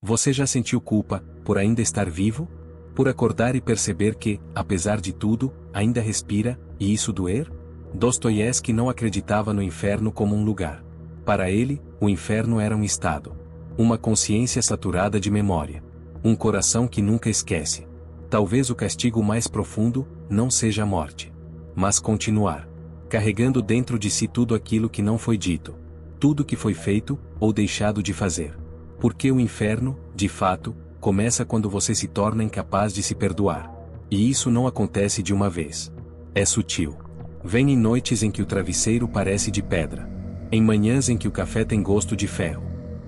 Você já sentiu culpa por ainda estar vivo? Por acordar e perceber que, apesar de tudo, ainda respira, e isso doer? Dostoiévski não acreditava no inferno como um lugar. Para ele, o inferno era um estado. Uma consciência saturada de memória. Um coração que nunca esquece. Talvez o castigo mais profundo não seja a morte, mas continuar carregando dentro de si tudo aquilo que não foi dito, tudo que foi feito ou deixado de fazer. Porque o inferno, de fato, começa quando você se torna incapaz de se perdoar. E isso não acontece de uma vez. É sutil. Vem em noites em que o travesseiro parece de pedra. Em manhãs em que o café tem gosto de ferro.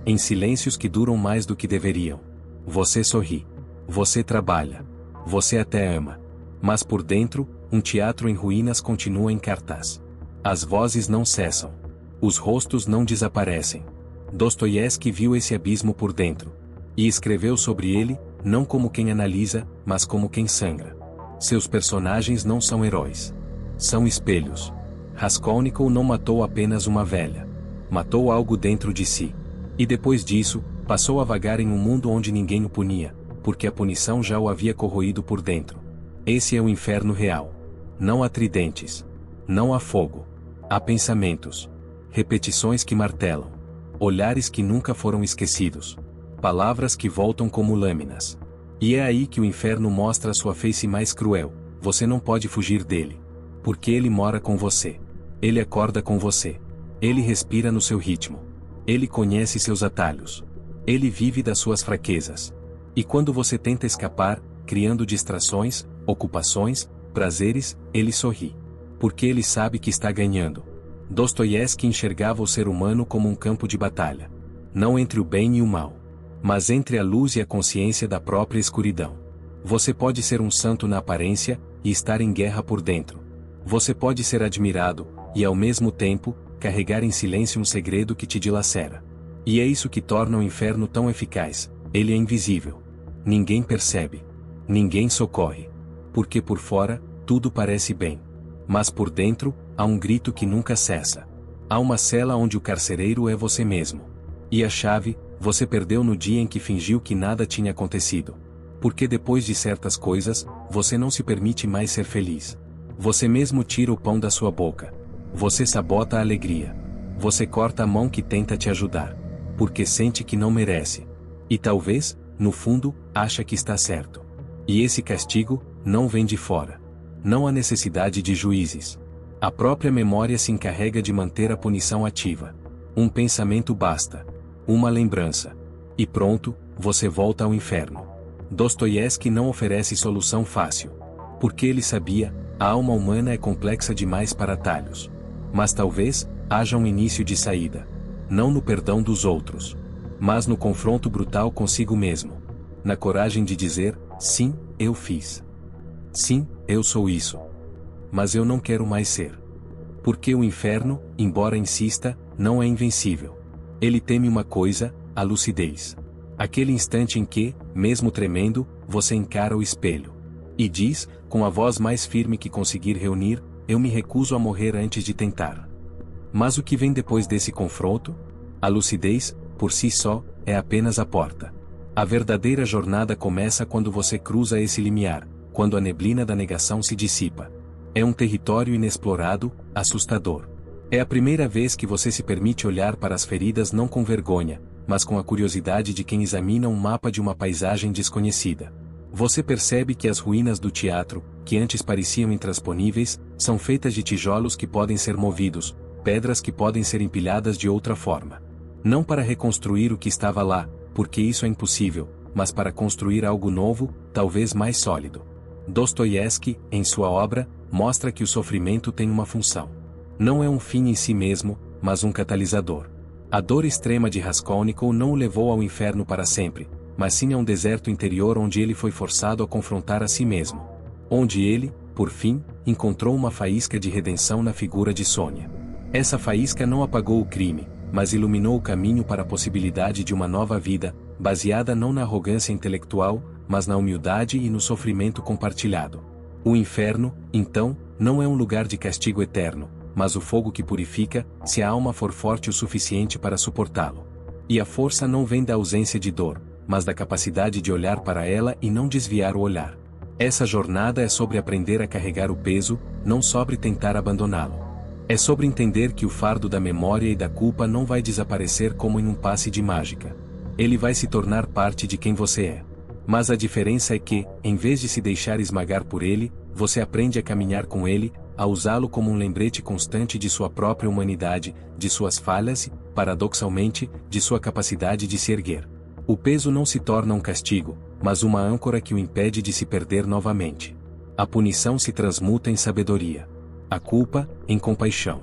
Em silêncios que duram mais do que deveriam. Você sorri. Você trabalha. Você até ama. Mas por dentro, um teatro em ruínas continua em cartaz. As vozes não cessam. Os rostos não desaparecem. Dostoiévski viu esse abismo por dentro. E escreveu sobre ele, não como quem analisa, mas como quem sangra. Seus personagens não são heróis. São espelhos. Raskolnikov não matou apenas uma velha. Matou algo dentro de si. E depois disso, passou a vagar em um mundo onde ninguém o punia, porque a punição já o havia corroído por dentro. Esse é o inferno real. Não há tridentes. Não há fogo. Há pensamentos. Repetições que martelam. Olhares que nunca foram esquecidos. Palavras que voltam como lâminas. E é aí que o inferno mostra a sua face mais cruel. Você não pode fugir dele. Porque ele mora com você. Ele acorda com você. Ele respira no seu ritmo. Ele conhece seus atalhos. Ele vive das suas fraquezas. E quando você tenta escapar, criando distrações, ocupações, prazeres, ele sorri. Porque ele sabe que está ganhando. Dostoiévski enxergava o ser humano como um campo de batalha. Não entre o bem e o mal, mas entre a luz e a consciência da própria escuridão. Você pode ser um santo na aparência, e estar em guerra por dentro. Você pode ser admirado, e ao mesmo tempo, carregar em silêncio um segredo que te dilacera. E é isso que torna o inferno tão eficaz. Ele é invisível. Ninguém percebe. Ninguém socorre. Porque por fora, tudo parece bem. Mas por dentro, há um grito que nunca cessa. Há uma cela onde o carcereiro é você mesmo. E a chave, você perdeu no dia em que fingiu que nada tinha acontecido. Porque depois de certas coisas, você não se permite mais ser feliz. Você mesmo tira o pão da sua boca. Você sabota a alegria. Você corta a mão que tenta te ajudar. Porque sente que não merece. E talvez, no fundo, acha que está certo. E esse castigo, não vem de fora. Não há necessidade de juízes. A própria memória se encarrega de manter a punição ativa. Um pensamento basta. Uma lembrança. E pronto, você volta ao inferno. Dostoiévski não oferece solução fácil. Porque ele sabia, a alma humana é complexa demais para atalhos. Mas talvez, haja um início de saída. Não no perdão dos outros. Mas no confronto brutal consigo mesmo. Na coragem de dizer, sim, eu fiz. Sim, eu sou isso. Mas eu não quero mais ser. Porque o inferno, embora insista, não é invencível. Ele teme uma coisa, a lucidez. Aquele instante em que, mesmo tremendo, você encara o espelho. E diz, com a voz mais firme que conseguir reunir, eu me recuso a morrer antes de tentar. Mas o que vem depois desse confronto? A lucidez, por si só, é apenas a porta. A verdadeira jornada começa quando você cruza esse limiar, quando a neblina da negação se dissipa. É um território inexplorado, assustador. É a primeira vez que você se permite olhar para as feridas não com vergonha, mas com a curiosidade de quem examina um mapa de uma paisagem desconhecida. Você percebe que as ruínas do teatro, que antes pareciam intransponíveis, são feitas de tijolos que podem ser movidos, pedras que podem ser empilhadas de outra forma. Não para reconstruir o que estava lá, porque isso é impossível, mas para construir algo novo, talvez mais sólido. Dostoiévski, em sua obra, mostra que o sofrimento tem uma função. Não é um fim em si mesmo, mas um catalisador. A dor extrema de Raskolnikov não o levou ao inferno para sempre, mas sim a um deserto interior onde ele foi forçado a confrontar a si mesmo. Onde ele, por fim, encontrou uma faísca de redenção na figura de Sônia. Essa faísca não apagou o crime, mas iluminou o caminho para a possibilidade de uma nova vida, baseada não na arrogância intelectual, mas na humildade e no sofrimento compartilhado. O inferno, então, não é um lugar de castigo eterno, mas o fogo que purifica, se a alma for forte o suficiente para suportá-lo. E a força não vem da ausência de dor, mas da capacidade de olhar para ela e não desviar o olhar. Essa jornada é sobre aprender a carregar o peso, não sobre tentar abandoná-lo. É sobre entender que o fardo da memória e da culpa não vai desaparecer como em um passe de mágica. Ele vai se tornar parte de quem você é. Mas a diferença é que, em vez de se deixar esmagar por ele, você aprende a caminhar com ele, a usá-lo como um lembrete constante de sua própria humanidade, de suas falhas e, paradoxalmente, de sua capacidade de se erguer. O peso não se torna um castigo, mas uma âncora que o impede de se perder novamente. A punição se transmuta em sabedoria. A culpa, em compaixão.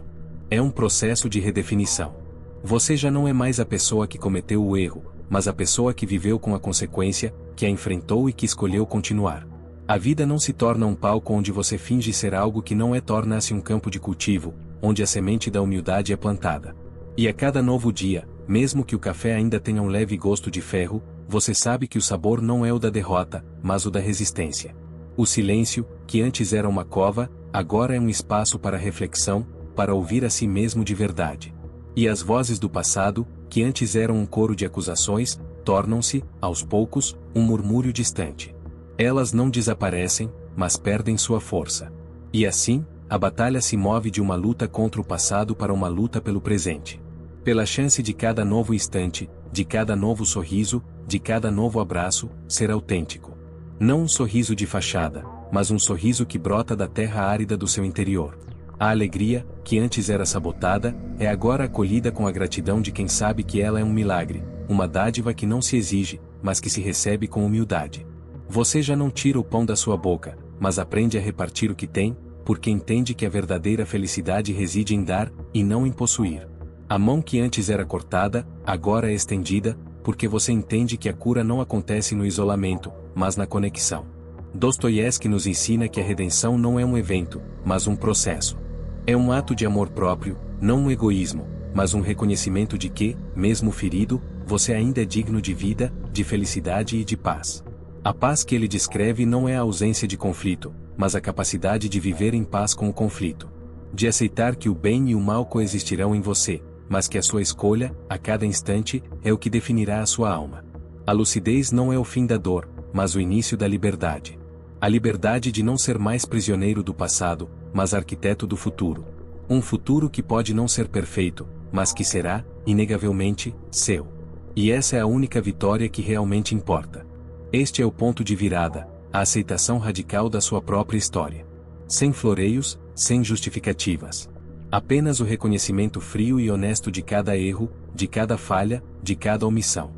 É um processo de redefinição. Você já não é mais a pessoa que cometeu o erro, mas a pessoa que viveu com a consequência, que a enfrentou e que escolheu continuar. A vida não se torna um palco onde você finge ser algo que não é, torna-se um campo de cultivo, onde a semente da humildade é plantada. E a cada novo dia, mesmo que o café ainda tenha um leve gosto de ferro, você sabe que o sabor não é o da derrota, mas o da resistência. O silêncio, que antes era uma cova, agora é um espaço para reflexão, para ouvir a si mesmo de verdade. E as vozes do passado, que antes eram um coro de acusações, tornam-se, aos poucos, um murmúrio distante. Elas não desaparecem, mas perdem sua força. E assim, a batalha se move de uma luta contra o passado para uma luta pelo presente. Pela chance de cada novo instante, de cada novo sorriso, de cada novo abraço, ser autêntico. Não um sorriso de fachada, mas um sorriso que brota da terra árida do seu interior. A alegria, que antes era sabotada, é agora acolhida com a gratidão de quem sabe que ela é um milagre, uma dádiva que não se exige, mas que se recebe com humildade. Você já não tira o pão da sua boca, mas aprende a repartir o que tem, porque entende que a verdadeira felicidade reside em dar, e não em possuir. A mão que antes era cortada, agora é estendida, porque você entende que a cura não acontece no isolamento, mas na conexão. Dostoiévski nos ensina que a redenção não é um evento, mas um processo. É um ato de amor próprio, não um egoísmo, mas um reconhecimento de que, mesmo ferido, você ainda é digno de vida, de felicidade e de paz. A paz que ele descreve não é a ausência de conflito, mas a capacidade de viver em paz com o conflito. De aceitar que o bem e o mal coexistirão em você, mas que a sua escolha, a cada instante, é o que definirá a sua alma. A lucidez não é o fim da dor, mas o início da liberdade. A liberdade de não ser mais prisioneiro do passado, mas arquiteto do futuro. Um futuro que pode não ser perfeito, mas que será, inegavelmente, seu. E essa é a única vitória que realmente importa. Este é o ponto de virada, a aceitação radical da sua própria história. Sem floreios, sem justificativas. Apenas o reconhecimento frio e honesto de cada erro, de cada falha, de cada omissão.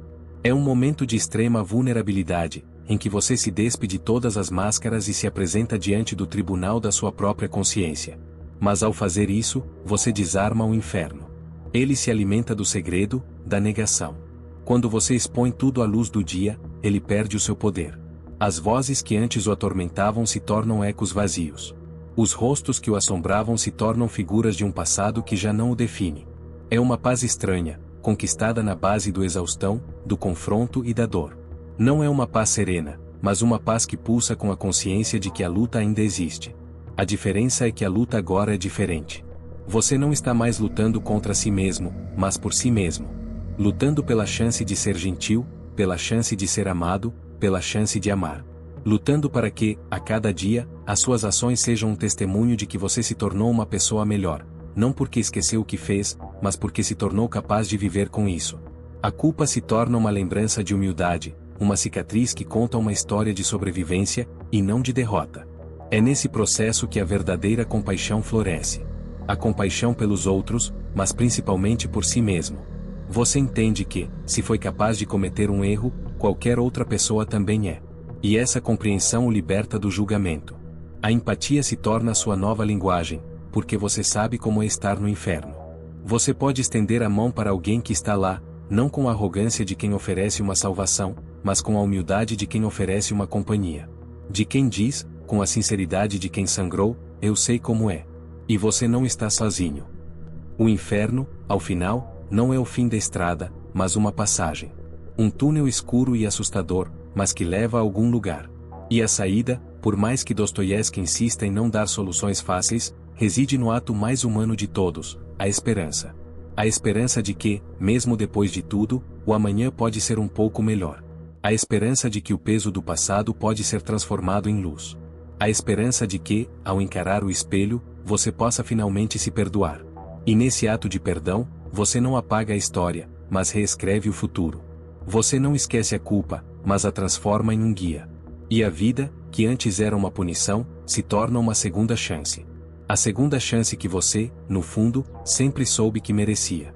É um momento de extrema vulnerabilidade, em que você se despe de todas as máscaras e se apresenta diante do tribunal da sua própria consciência. Mas ao fazer isso, você desarma o inferno. Ele se alimenta do segredo, da negação. Quando você expõe tudo à luz do dia, ele perde o seu poder. As vozes que antes o atormentavam se tornam ecos vazios. Os rostos que o assombravam se tornam figuras de um passado que já não o define. É uma paz estranha, conquistada na base do exaustão, do confronto e da dor. Não é uma paz serena, mas uma paz que pulsa com a consciência de que a luta ainda existe. A diferença é que a luta agora é diferente. Você não está mais lutando contra si mesmo, mas por si mesmo. Lutando pela chance de ser gentil, pela chance de ser amado, pela chance de amar. Lutando para que, a cada dia, as suas ações sejam um testemunho de que você se tornou uma pessoa melhor, não porque esqueceu o que fez, mas porque se tornou capaz de viver com isso. A culpa se torna uma lembrança de humildade, uma cicatriz que conta uma história de sobrevivência, e não de derrota. É nesse processo que a verdadeira compaixão floresce. A compaixão pelos outros, mas principalmente por si mesmo. Você entende que, se foi capaz de cometer um erro, qualquer outra pessoa também é. E essa compreensão o liberta do julgamento. A empatia se torna sua nova linguagem, porque você sabe como é estar no inferno. Você pode estender a mão para alguém que está lá, não com a arrogância de quem oferece uma salvação, mas com a humildade de quem oferece uma companhia. De quem diz, com a sinceridade de quem sangrou, eu sei como é. E você não está sozinho. O inferno, ao final, não é o fim da estrada, mas uma passagem. Um túnel escuro e assustador, mas que leva a algum lugar. E a saída, por mais que Dostoiévski insista em não dar soluções fáceis, reside no ato mais humano de todos, a esperança. A esperança de que, mesmo depois de tudo, o amanhã pode ser um pouco melhor. A esperança de que o peso do passado pode ser transformado em luz. A esperança de que, ao encarar o espelho, você possa finalmente se perdoar. E nesse ato de perdão, você não apaga a história, mas reescreve o futuro. Você não esquece a culpa, mas a transforma em um guia. E a vida, que antes era uma punição, se torna uma segunda chance. A segunda chance que você, no fundo, sempre soube que merecia.